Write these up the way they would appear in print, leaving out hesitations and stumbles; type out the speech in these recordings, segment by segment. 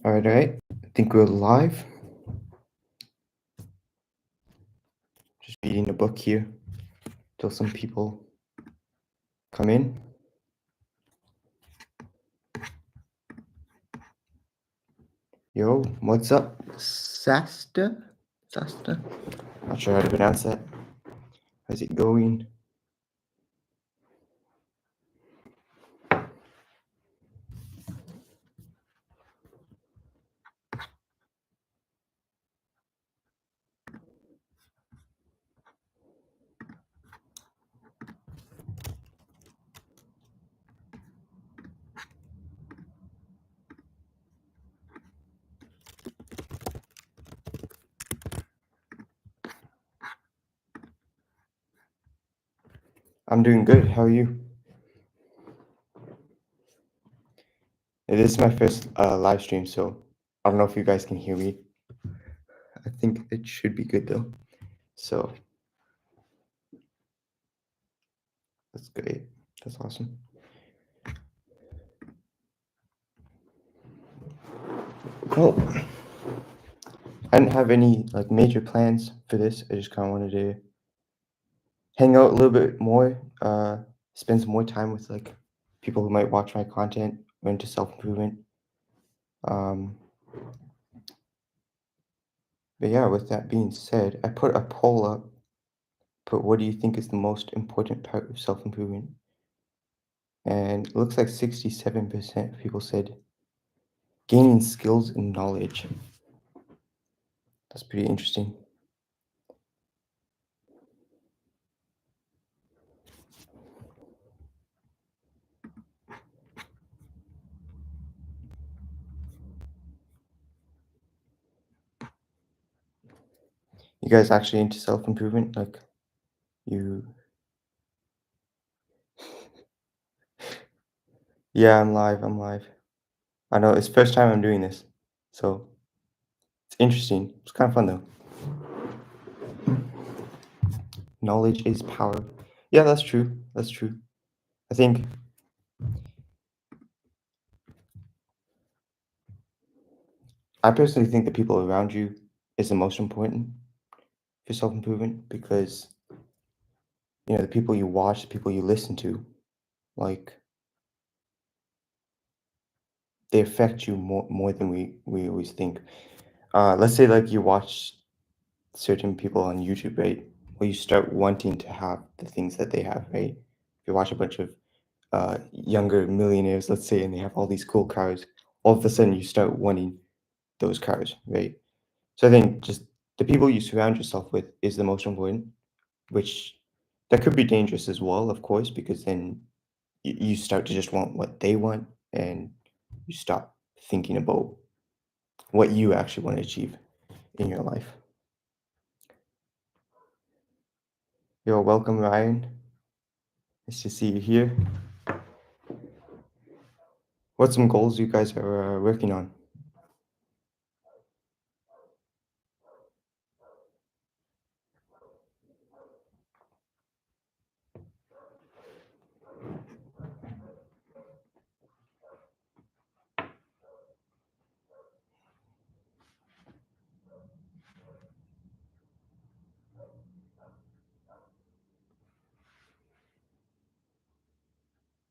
All right. I think we're live. Just reading a book here till some people come in. Yo, what's up? Sasta? Sasta? Not sure how to pronounce that. How's it going? I'm doing good. How are you? It is my first live stream, so I don't know if you guys can hear me. I think it should be good though. So that's great. That's awesome. Well, I didn't have any like major plans for this. I just kind of wanted to hang out a little bit more, spend some more time with like people who might watch my content or into self-improvement. But yeah, with that being said, I put a poll up. Put what do you think is the most important part of self-improvement? And it looks like 67% of people said gaining skills and knowledge. That's pretty interesting. You guys actually into self-improvement? Like you Yeah, I'm live. I know it's first time I'm doing this. So it's interesting. It's kind of fun though. Knowledge is power. Yeah, that's true. That's true. I think I personally think the people around you is the most important for self-improvement because the people you watch, the people you listen to, like they affect you more than we always think. Let's say like you watch certain people on YouTube, right? Well, you start wanting to have the things that they have, right? If you watch a bunch of younger millionaires, let's say, and they have all these cool cars, all of a sudden you start wanting those cars, right? So I think just the people you surround yourself with is the most important, which that could be dangerous as well, of course, because then you start to just want what they want and you stop thinking about what you actually want to achieve in your life. You're welcome, Ryan. Nice to see you here. What's some goals you guys are working on?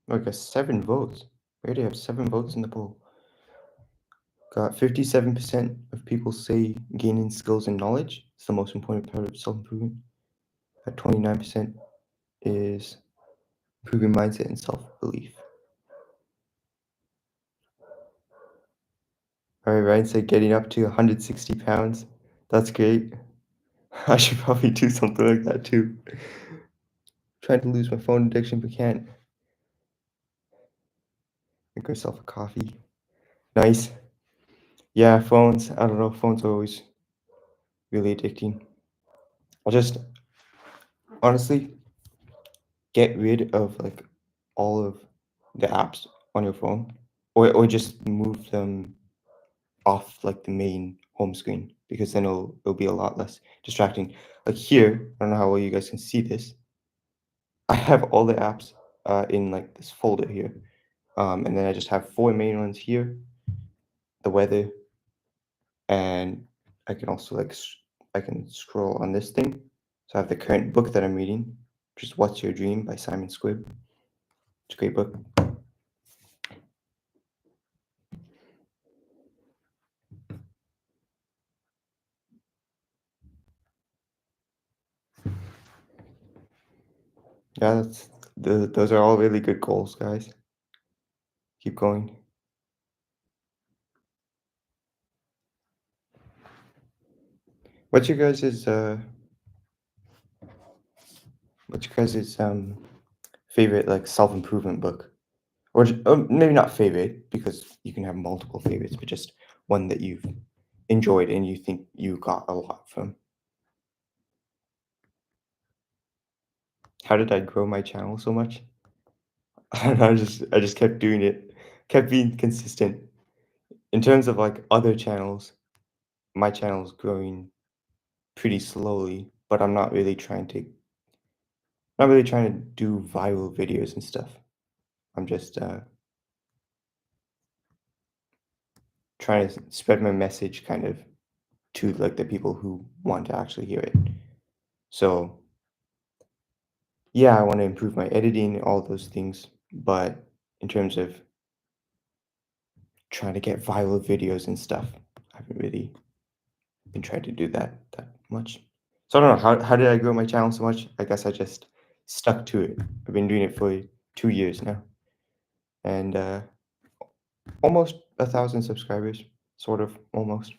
Like a 7 votes. We already have 7 votes in the poll. Got 57% of people say gaining skills and knowledge is the most important part of self-improvement. At 29% is improving mindset and self-belief. All right, Ryan said getting up to 160 pounds. That's great. I should probably do something like that too. Trying to lose my phone addiction, but can't. Make myself a coffee. Nice. Yeah, phones. I don't know. Phones are always really addicting. I'll just honestly get rid of like all of the apps on your phone, or just move them off like the main home screen because then it'll be a lot less distracting. Like here, I don't know how well you guys can see this. I have all the apps in like this folder here, and then I just have 4 main ones here: the weather, and I can also I can scroll on this thing. So I have the current book that I'm reading, which is What's Your Dream by Simon Squibb. It's a great book. Yeah, those are all really good goals, guys. Keep going. What's your guys' favorite like self-improvement book? Or maybe not favorite, because you can have multiple favorites, but just one that you've enjoyed and you think you got a lot from. How did I grow my channel so much? I just kept doing it, kept being consistent. In terms of like other channels, my channel is growing pretty slowly, but not really trying to do viral videos and stuff. I'm just trying to spread my message kind of to like the people who want to actually hear it. So yeah, I want to improve my editing, all those things, but in terms of trying to get viral videos and stuff, I haven't really been trying to do that much. So I don't know how did I grow my channel so much? I guess I just stuck to it. I've been doing it for 2 years now, and almost 1,000 subscribers, sort of, almost.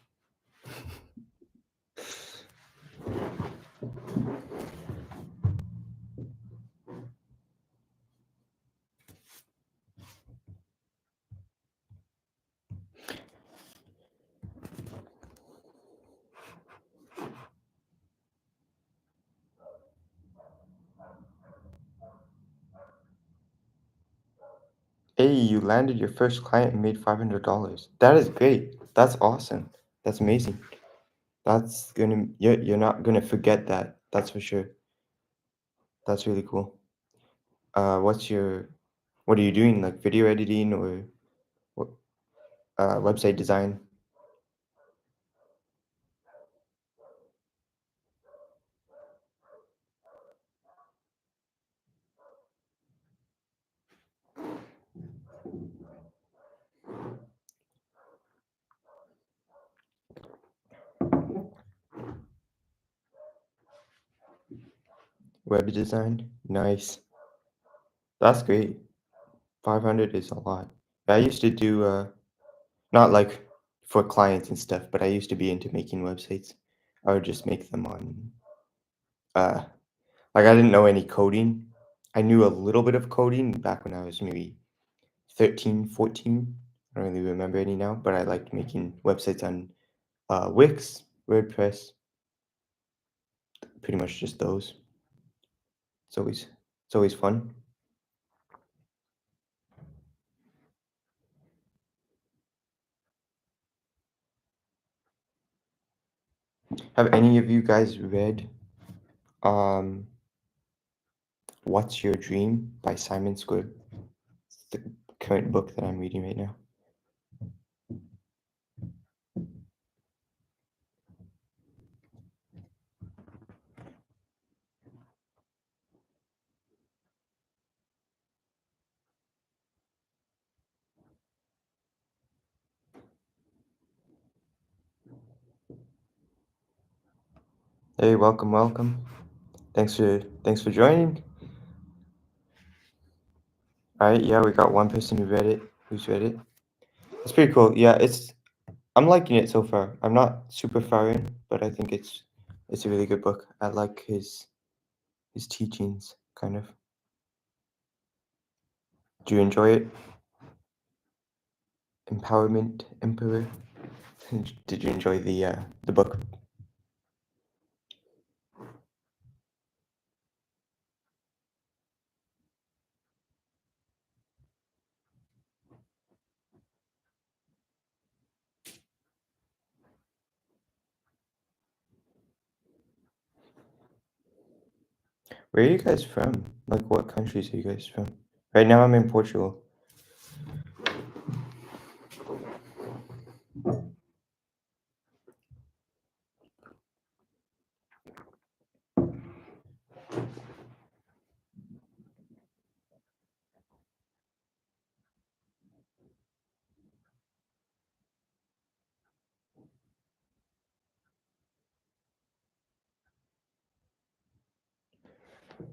Hey, you landed your first client and made $500. That is great. That's awesome. That's amazing. You're not gonna forget that. That's for sure. That's really cool. What are you doing? Like video editing or what, website design? Web design? Nice. That's great. 500 is a lot. I used to do not like for clients and stuff, but I used to be into making websites. I would just make them on uh like I didn't know any coding. I knew a little bit of coding back when I was maybe 13, 14. I don't really remember any now, but I liked making websites on Wix, WordPress, pretty much just those. It's always fun. Have any of you guys read um What's Your Dream by Simon Squibb? It's the current book that I'm reading right now. Hey, welcome, welcome. Thanks for joining. All right, yeah, we got one person who's read it. It's pretty cool. Yeah, I'm liking it so far. I'm not super far in, but I think it's a really good book. I like his teachings, kind of. Do you enjoy it? Empowerment Emperor. Did you enjoy the book? Where are you guys from? Like, what countries are you guys from? Right now, I'm in Portugal.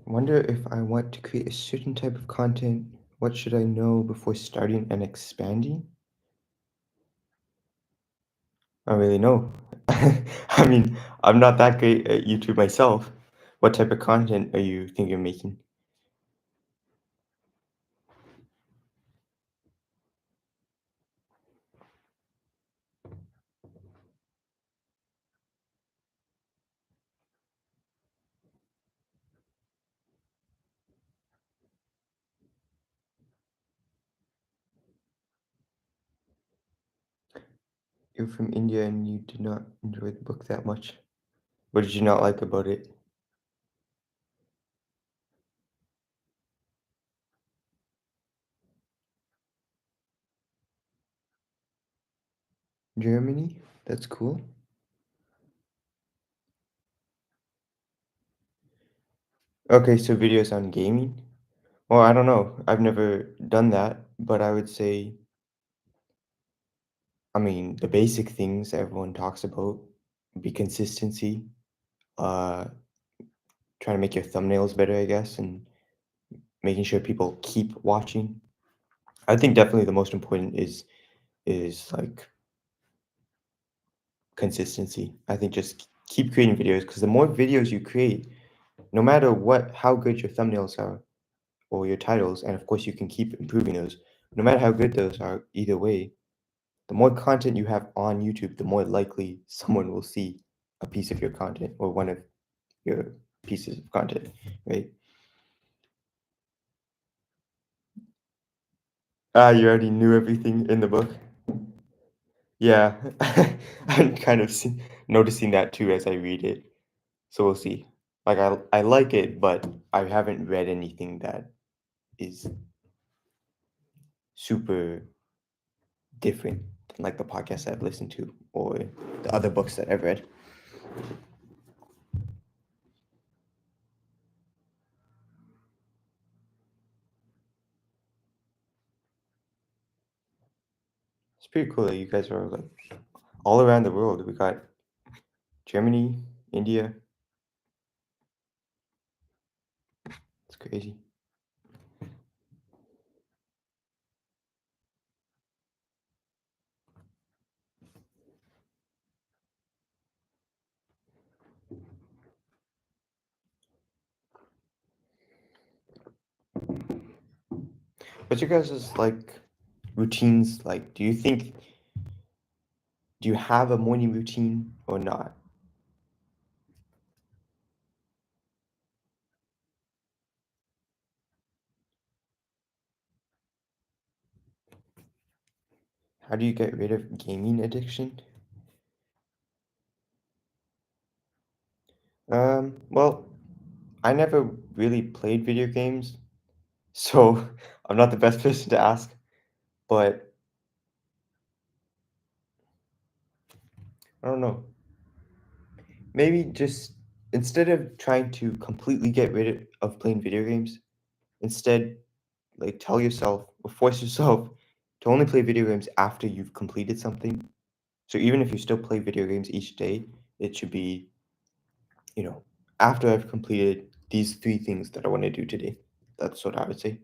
Wonder if I want to create a certain type of content, what should I know before starting and expanding? I don't really know. I mean, I'm not that great at YouTube myself. What type of content are you thinking of making? You're from India and you did not enjoy the book that much. What did you not like about it? Germany? That's cool. Okay, so videos on gaming? Well, I don't know. I've never done that, but I would say, I mean, the basic things everyone talks about would be consistency, uh, trying to make your thumbnails better, I guess, and making sure people keep watching. I think definitely the most important is like consistency. I think just keep creating videos because the more videos you create, no matter what, how good your thumbnails are or your titles, and of course you can keep improving those. No matter how good those are, either way, the more content you have on YouTube, the more likely someone will see a piece of your content or one of your pieces of content, right? Ah, you already knew everything in the book. Yeah, I'm kind of noticing that too as I read it. So we'll see. Like I like it, but I haven't read anything that is super different than like the podcasts I've listened to or the other books that I've read. It's pretty cool that you guys are like all around the world. We got Germany, India. It's crazy. What's your guys' like routines like? Do you have a morning routine or not? How do you get rid of gaming addiction? Well, I never really played video games, so I'm not the best person to ask, but I don't know. Maybe just instead of trying to completely get rid of playing video games, instead, like tell yourself or force yourself to only play video games after you've completed something. So even if you still play video games each day, it should be, you know, after I've completed these three things that I want to do today. That's what I would say.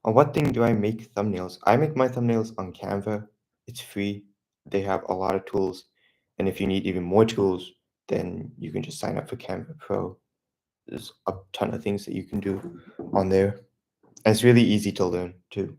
On what thing do I make thumbnails? I make my thumbnails on Canva. It's free. They have a lot of tools. And if you need even more tools, then you can just sign up for Canva Pro. There's a ton of things that you can do on there. And it's really easy to learn too.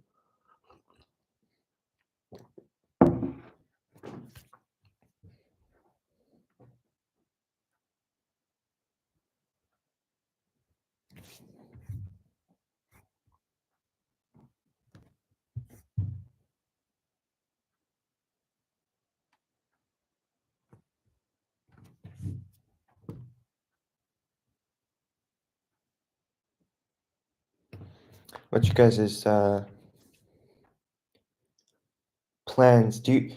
What's your guys' plans? Do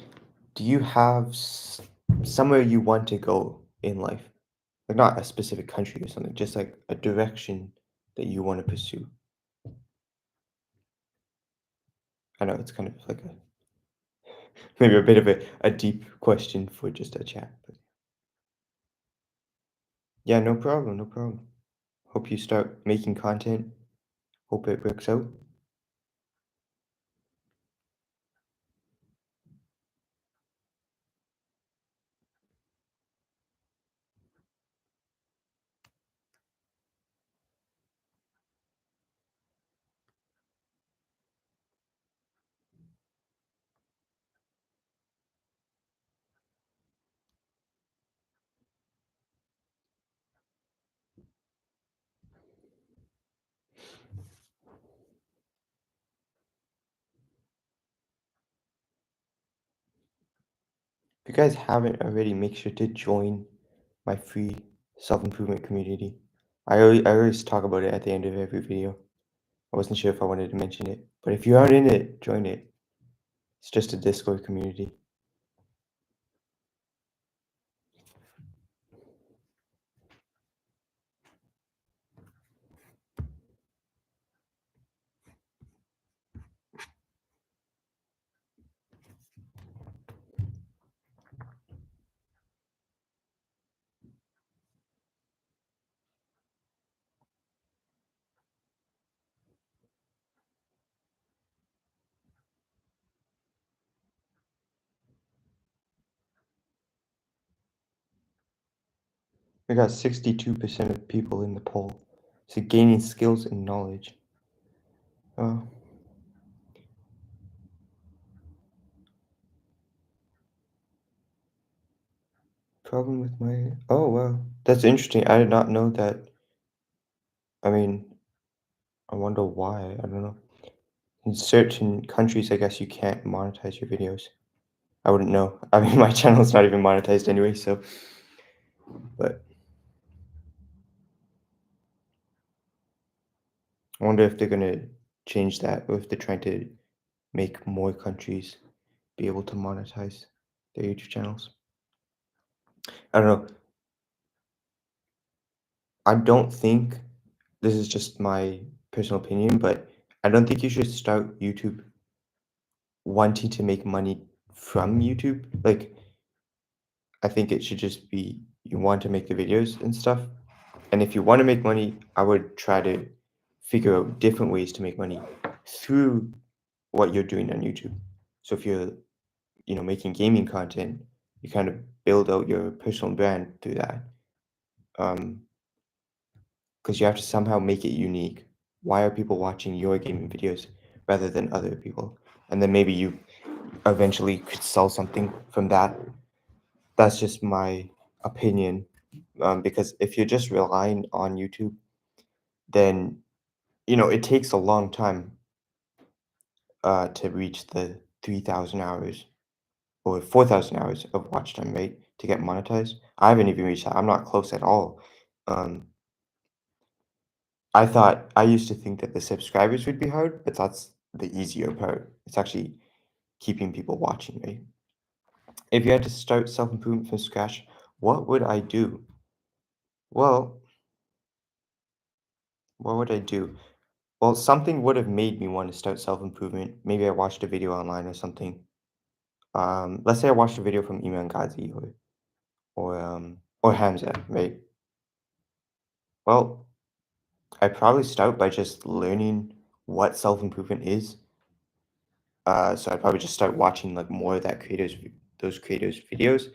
you have somewhere you want to go in life? Like not a specific country or something, just like a direction that you want to pursue. I know it's kind of like a maybe a bit of a deep question for just a chat, but yeah, no problem, no problem. Hope you start making content. Hope it works out. If you guys haven't already, make sure to join my free self-improvement community. I always talk about it at the end of every video. I wasn't sure if I wanted to mention it, but if you aren't in it, join it. It's just a Discord community. We got 62% of people in the poll. So gaining skills and knowledge. Oh, problem with my. Oh, wow. That's interesting. I did not know that. I mean, I wonder why. I don't know. In certain countries, I guess you can't monetize your videos. I wouldn't know. I mean, my channel's not even monetized anyway, so. But I wonder if they're gonna change that, or if they're trying to make more countries be able to monetize their YouTube channels. I don't know. I don't think this is just my personal opinion, but I don't think you should start YouTube wanting to make money from YouTube. Like, I think it should just be you want to make the videos and stuff. And if you want to make money, I would try to figure out different ways to make money through what you're doing on YouTube. So if you're, making gaming content, you kind of build out your personal brand through that. Because you have to somehow make it unique. Why are people watching your gaming videos rather than other people? And then maybe you eventually could sell something from that. That's just my opinion. Because if you're just relying on YouTube, then it takes a long time to reach the 3,000 hours or 4,000 hours of watch time, right? To get monetized. I haven't even reached that. I'm not close at all. Um, I used to think that the subscribers would be hard, but that's the easier part. It's actually keeping people watching, right? If you had to start self-improvement from scratch, what would I do? Well, what would I do? Well, something would have made me want to start self-improvement. Maybe I watched a video online or something. Let's say I watched a video from Iman Ghazi or Hamza, right? Well, I probably start by just learning what self-improvement is. So I'd probably just start watching like more of those creators' videos,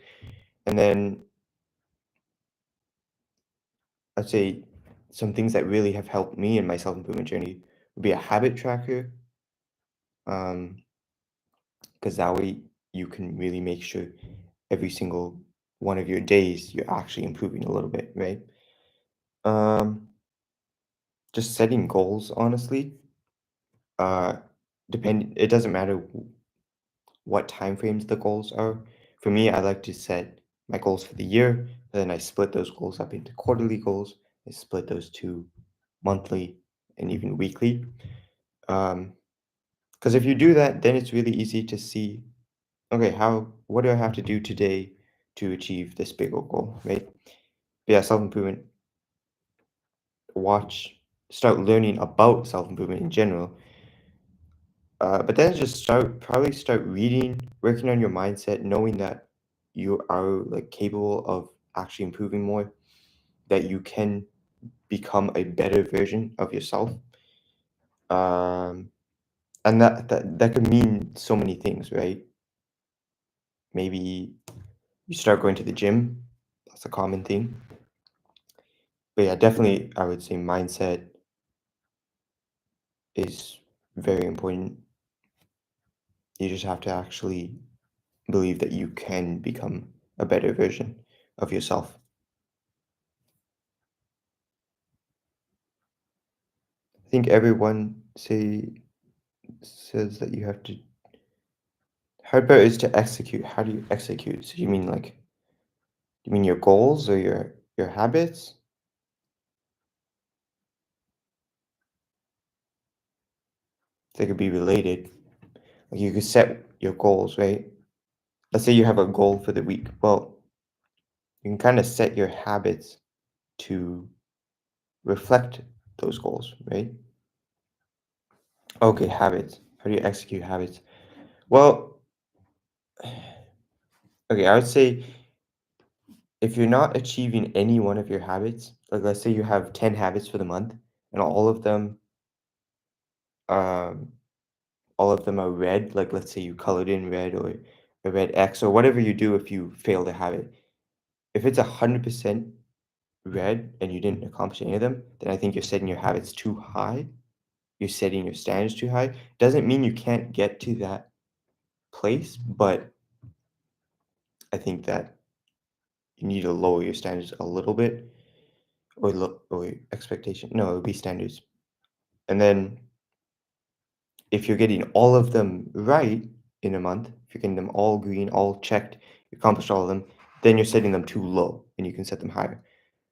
and then I'd say some things that really have helped me in my self-improvement journey would be a habit tracker, because that way you can really make sure every single one of your days you're actually improving a little bit, right? Um, just setting goals, honestly. Uh, it doesn't matter what time frames the goals are. For me, I like to set my goals for the year, then I split those goals up into quarterly goals. I split those to monthly and even weekly. Because if you do that, then it's really easy to see, okay, what do I have to do today to achieve this bigger goal, right? But yeah, self-improvement, watch, start learning about self-improvement in general. But then just probably start reading, working on your mindset, knowing that you are like capable of actually improving more, that you can become a better version of yourself. Um, and that could mean so many things, right? Maybe you start going to the gym. That's a common thing. But yeah, definitely, I would say mindset is very important. You just have to actually believe that you can become a better version of yourself. I think everyone says that you have to. Hard part is to execute. How do you execute? So you mean like you mean your goals or your habits? They could be related. Like you could set your goals, right? Let's say you have a goal for the week. Well, you can kind of set your habits to reflect those goals, right? Okay, habits. How do you execute habits? Well, okay, I would say if you're not achieving any one of your habits, like let's say you have 10 habits for the month and um all of them are red, like let's say you colored in red or a red X or whatever you do if you fail to have it. If it's 100% red and you didn't accomplish any of them, then I think you're setting your habits too high. You're setting your standards too high. Doesn't mean you can't get to that place, but I think that you need to lower your standards a little bit or expectation. No, it would be standards. And then if you're getting all of them right in a month, if you're getting them all green, all checked, you accomplished all of them, then you're setting them too low and you can set them higher.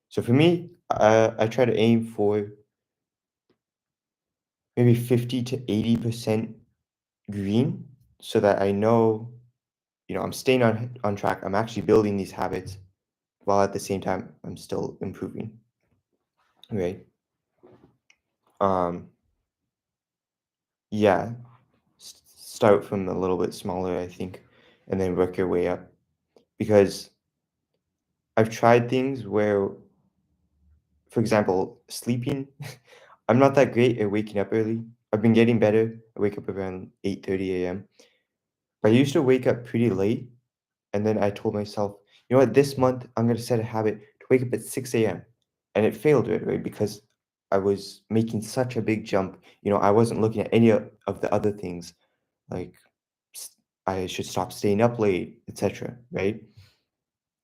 So for me, I try to aim for maybe 50 to 80% green so that I know, I'm staying on track. I'm actually building these habits while at the same time I'm still improving, right? Um, yeah, start from a little bit smaller, I think, and then work your way up because I've tried things where, for example, sleeping. I'm not that great at waking up early. I've been getting better. I wake up around 8:30 a.m. But I used to wake up pretty late, and then I told myself, you know what, this month I'm gonna set a habit to wake up at 6 a.m. And it failed right away because I was making such a big jump. I wasn't looking at any of the other things like s- I should stop staying up late, etc. Right?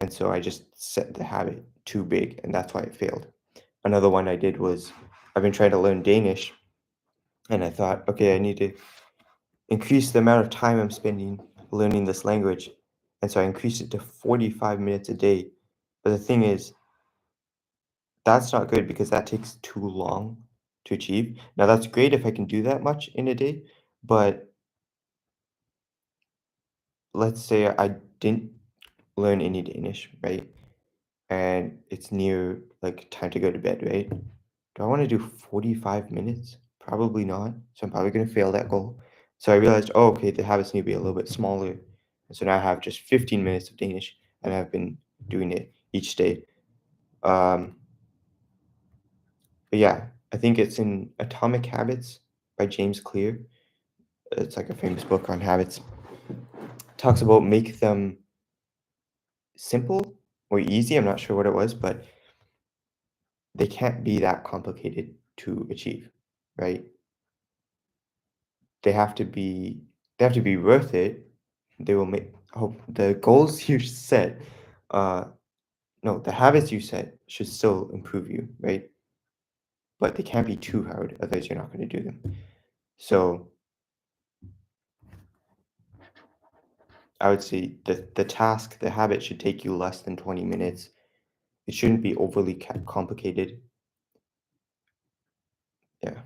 And so I just set the habit too big, and that's why it failed. Another one I did was I've been trying to learn Danish, and I thought, okay, I need to increase the amount of time I'm spending learning this language. And so I increased it to 45 minutes a day. But the thing is, that's not good because that takes too long to achieve. Now, that's great if I can do that much in a day, but let's say I didn't learn any Danish, right? And it's near like time to go to bed, right? Do I want to do 45 minutes? Probably not. So I'm probably going to fail that goal. So I realized, oh, okay, the habits need to be a little bit smaller. And so now I have just 15 minutes of Danish and I've been doing it each day. Um, but yeah, I think it's in Atomic Habits by James Clear. It's like a famous book on habits. It talks about make them simple or easy. I'm not sure what it was, but they can't be that complicated to achieve, right? They have to be they have to be worth it. They will make hope the goals you set, uh no, the habits you set should still improve you, right? But they can't be too hard, otherwise you're not going to do them. So I would say the habit should take you less than 20 minutes. It shouldn't be overly complicated. Yeah.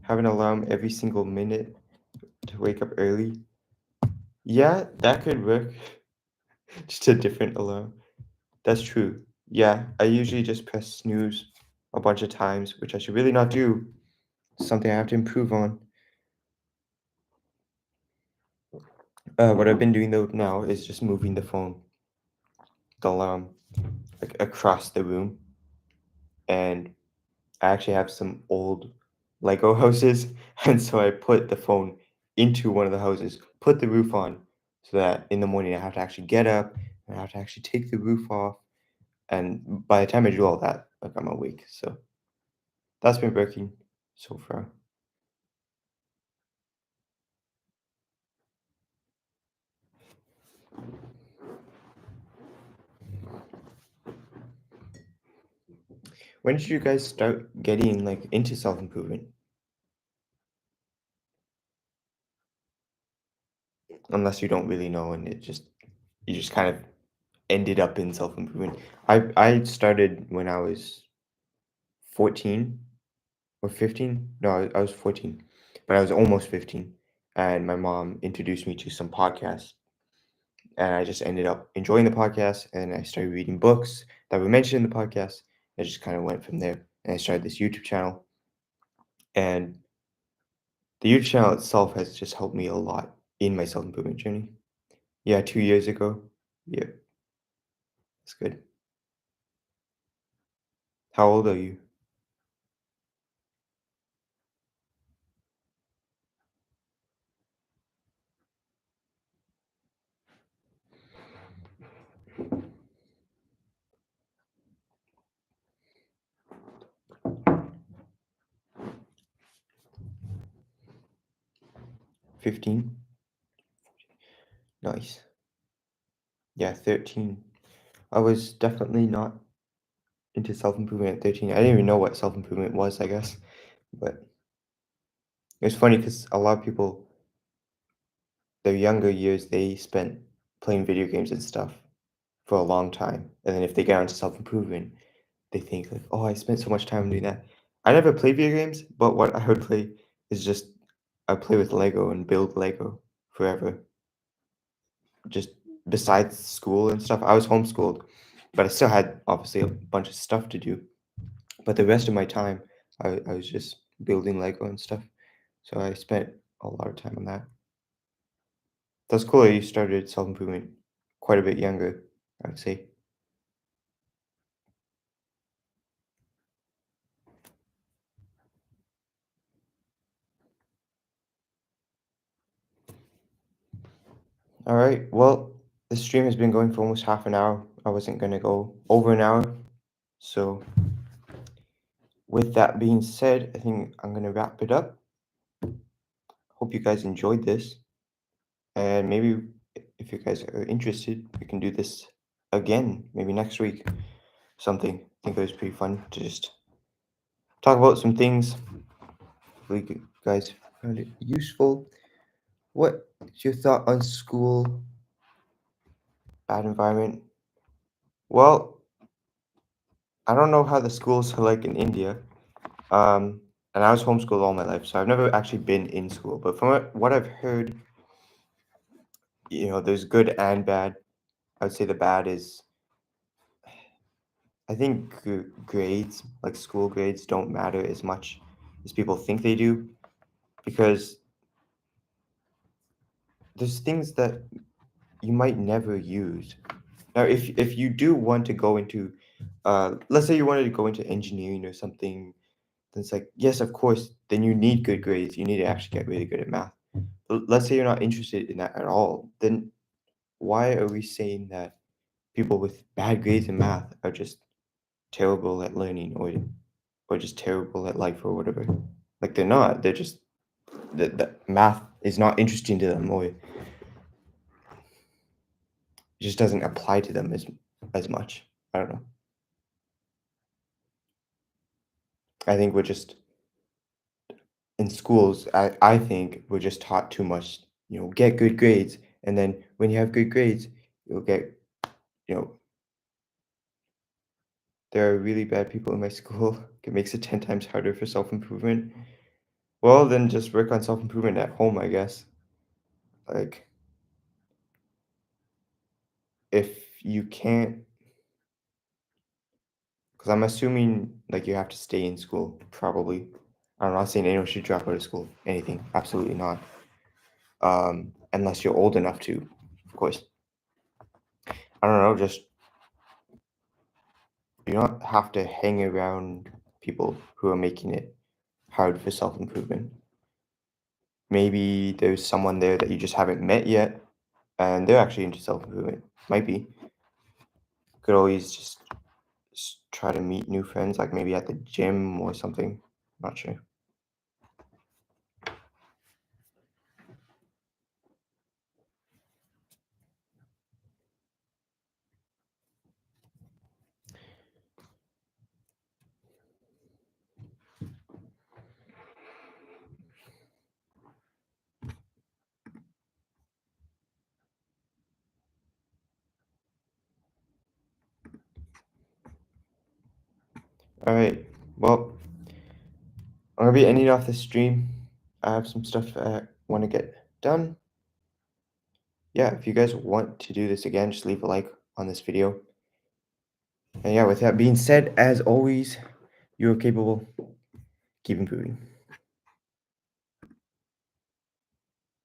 Have an alarm every single minute to wake up early. Yeah, that could work. Just a different alarm. That's true. Yeah, I usually just press snooze a bunch of times, which I should really not do. Something I have to improve on. What I've been doing though now is just moving the phone, the alarm, like across the room, and I actually have some old Lego houses, and so I put the phone into one of the houses, put the roof on, so that in the morning I have to actually get up and I have to actually take the roof off. And by the time I do all that, like I'm awake. So that's been working so far. When did you guys start getting like into self improvement? Unless you don't really know, and you just kind of ended up in self improvement. I started when I was 14 or 15. No, I was 14, but I was almost 15, and my mom introduced me to some podcasts, and I just ended up enjoying the podcast, and I started reading books that were mentioned in the podcast. I just kind of went from there, and I started this YouTube channel, and the YouTube channel itself has just helped me a lot in my self improvement journey. Yeah, 2 years ago. Yeah, that's good. How old are you? 15. Nice. Yeah, 13. I was definitely not into self improvement at 13. I didn't even know what self improvement was, I guess. But it was funny because a lot of people, their younger years, they spent playing video games and stuff for a long time. And then if they get onto self improvement, they think like, oh, I spent so much time doing that. I never played video games, but what I would play is just I play with Lego and build Lego forever. Just besides school and stuff, I was homeschooled, but I still had obviously a bunch of stuff to do. But the rest of my time, I was just building Lego and stuff. So I spent a lot of time on that. That's cool that you started self improvement quite a bit younger, I would say. All right. Well, the stream has been going for almost half an hour. I wasn't going to go over an hour. So, with that being said, I think I'm going to wrap it up. Hope you guys enjoyed this. And maybe if you guys are interested, we can do this again, maybe next week. Something. I think it was pretty fun to just talk about some things. Hopefully, you guys found it useful. What's your thought on school? Bad environment? Well, I don't know how the schools are like in India. Um, and I was homeschooled all my life, so I've never actually been in school. But from what I've heard, there's good and bad. I would say the bad is, I think grades, like school grades, don't matter as much as people think they do, because there's things that you might never use. Now, if you do want to go into, let's say you wanted to go into engineering or something, then it's like, yes, of course, then you need good grades. You need to actually get really good at math. But let's say you're not interested in that at all, then why are we saying that people with bad grades in math are just terrible at learning, or just terrible at life or whatever? Like they're not. They're just that math is not interesting to them, or it just doesn't apply to them as much. I don't know. I think we're just in schools. I think we're just taught too much. Get good grades, and then when you have good grades, you'll get. You know, there are really bad people in my school. It makes it 10 times harder for self improvement. Well, then just work on self improvement at home, I guess. Like, if you can't, because I'm assuming like you have to stay in school, probably. I'm not saying anyone should drop out of school, anything, absolutely not. unless you're old enough to, of course. I don't know, just you don't have to hang around people who are making it hard for self-improvement. Maybe there's someone there that you just haven't met yet, and they're actually into self-improvement. Might be. Could always just try to meet new friends, like maybe at the gym or something. Not sure. All right. Well, I'm gonna be ending off the stream. I have some stuff I want to get done. Yeah, if you guys want to do this again, just leave a like on this video. And yeah, with that being said, as always, you are capable. Keep improving.